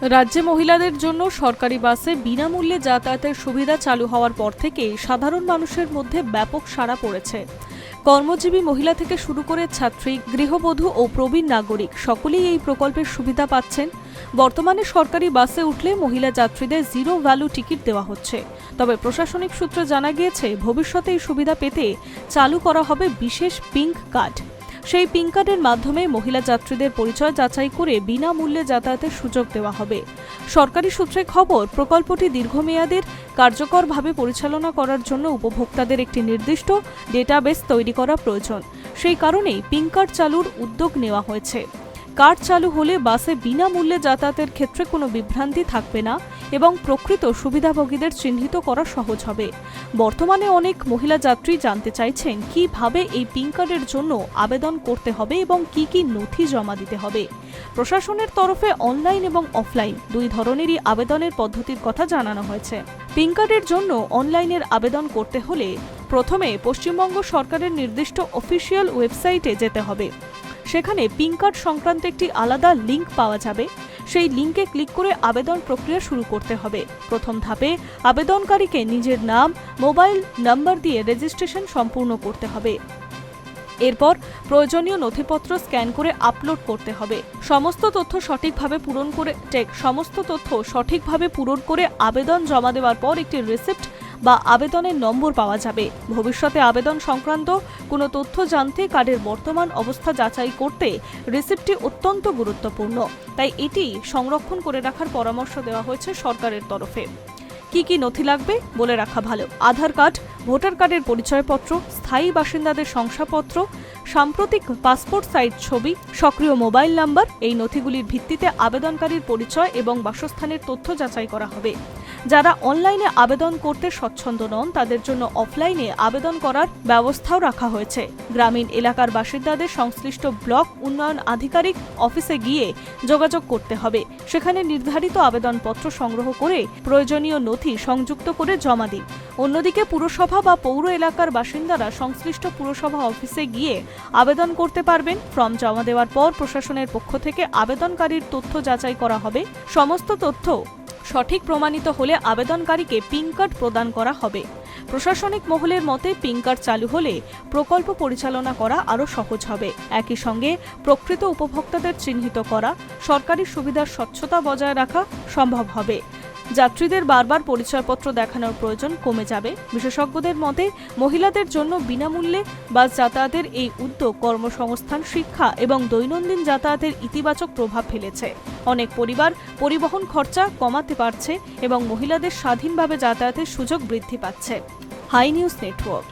রাজ্যে মহিলাদের জন্য সরকারি বাসে বিনামূল্যে যাতায়াতের সুবিধা চালু হওয়ার পর থেকেই সাধারণ মানুষের মধ্যে ব্যাপক সাড়া পড়েছে। কর্মজীবী মহিলা থেকে শুরু করে ছাত্রী, গৃহবধূ ও প্রবীণ নাগরিক সকলেই এই প্রকল্পের সুবিধা পাচ্ছেন। বর্তমানে সরকারি বাসে উঠলে মহিলা যাত্রীদের জিরো ভ্যালু টিকিট দেওয়া হচ্ছে। তবে প্রশাসনিক সূত্রে জানা গিয়েছে, ভবিষ্যতে এই সুবিধা পেতে চালু করা হবে বিশেষ পিঙ্ক কার্ড। সেই পিঙ্ক কার্ডের মাধ্যমে মহিলা যাত্রীদের পরিচয় যাচাই করে বিনামূল্যে যাতায়াতের সুযোগ দেওয়া হবে। সরকারি সূত্রে খবর, প্রকল্পটি দীর্ঘমেয়াদের কার্যকরভাবে পরিচালনা করার জন্য উপভোক্তাদের একটি নির্দিষ্ট ডেটাবেস তৈরি করা প্রয়োজন। সেই কারণেই পিঙ্ক কার্ড চালুর উদ্যোগ নেওয়া হয়েছে। কার্ড চালু হলে বাসে বিনামূল্যে যাতায়াতের ক্ষেত্রে কোনো বিভ্রান্তি থাকবে না এবং প্রকৃত সুবিধাভোগীদের চিহ্নিত করা সহজ হবে। বর্তমানে অনেক মহিলা যাত্রী জানতে চাইছেন কিভাবে এই পিঙ্ক কার্ডের জন্য আবেদন করতে হবে এবং কি কি নথি জমা দিতে হবে। প্রশাসনের তরফে অনলাইন এবং অফলাইন দুই ধরনেরই আবেদনের পদ্ধতির কথা জানানো হয়েছে। পিঙ্ক কার্ডের জন্য অনলাইনের আবেদন করতে হলে প্রথমে পশ্চিমবঙ্গ সরকারের নির্দিষ্ট অফিসিয়াল ওয়েবসাইটে যেতে হবে। সেখানে পিঙ্ক কার্ড সংক্রান্ত একটি আলাদা লিঙ্ক পাওয়া যাবে। সেই লিঙ্কে ক্লিক করে আবেদন প্রক্রিয়া শুরু করতে হবে। প্রথম ধাপে আবেদনকারীকে নিজের নাম, মোবাইল নাম্বার দিয়ে রেজিস্ট্রেশন সম্পূর্ণ করতে হবে। এরপর প্রয়োজনীয় নথিপত্র স্ক্যান করে আপলোড করতে হবে। সমস্ত তথ্য সঠিকভাবে পূরণ করে আবেদন জমা দেওয়ার পর একটি রিসিপ্ট বা আবেদনের নম্বর পাওয়া যাবে। ভবিষ্যতে আবেদন সংক্রান্ত কোনো তথ্য জানতে কার্ডের বর্তমান অবস্থা যাচাই করতে রিসিপ্টটি অত্যন্ত গুরুত্বপূর্ণ। তাই এটি সংরক্ষণ করে রাখার পরামর্শ দেওয়া হয়েছে সরকারের তরফে। কি কি নথি লাগবে বলে রাখা ভালো। আধার কার্ড, ভোটার কার্ডের পরিচয়পত্র, স্থায়ী বাসিন্দাদের শংসাপত্র, সাম্প্রতিক পাসপোর্ট সাইজ ছবি, সক্রিয় মোবাইল নাম্বার। এই নথিগুলির ভিত্তিতে আবেদনকারীর পরিচয় এবং বাসস্থানের তথ্য যাচাই করা হবে। যারা অনলাইনে আবেদন করতে স্বচ্ছন্দ নন তাদের জন্য অফলাইনে আবেদন করার ব্যবস্থাও রাখা হয়েছে। গ্রামীণ এলাকার বাসিন্দাদের সংশ্লিষ্ট ব্লক উন্নয়ন আধিকারিক অফিসে গিয়ে যোগাযোগ করতে হবে। সেখানে নির্ধারিত আবেদনপত্র সংগ্রহ করে প্রয়োজনীয় নথি সংযুক্ত করে জমা দিন। অন্যদিকে পুরসভা বা পৌর এলাকার বাসিন্দারা সংশ্লিষ্ট পুরসভা অফিসে গিয়ে আবেদন করতে পারবেন। ফর্ম জমা দেওয়ার পর প্রশাসনের পক্ষ থেকে আবেদনকারীর তথ্য যাচাই করা হবে। সমস্ত তথ্য সঠিক প্রমাণিত হলে আবেদনকারীকে পিঙ্ক কার্ড প্রদান করা হবে। প্রশাসনিক মহলের মতে পিঙ্ক কার্ড চালু হলে প্রকল্প পরিচালনা করা আরও সহজ হবে। একই সঙ্গে প্রকৃত উপভোক্তাদের চিহ্নিত করা, সরকারি সুবিধার স্বচ্ছতা বজায় রাখা সম্ভব হবে। যাত্রীদের বারবার পরিচয়পত্র দেখানোর প্রয়োজন কমে যাবে। বিশেষজ্ঞদের মতে মহিলাদের জন্য বিনামূল্যে বাস যাতায়াতের এই উদ্যোগ কর্মসংস্থান, শিক্ষা এবং দৈনন্দিন যাতায়াতের ইতিবাচক প্রভাব ফেলেছে। অনেক পরিবার পরিবহন খরচা কমাতে পারছে এবং মহিলাদের স্বাধীনভাবে যাতায়াতের সুযোগ বৃদ্ধি পাচ্ছে। Hi news network.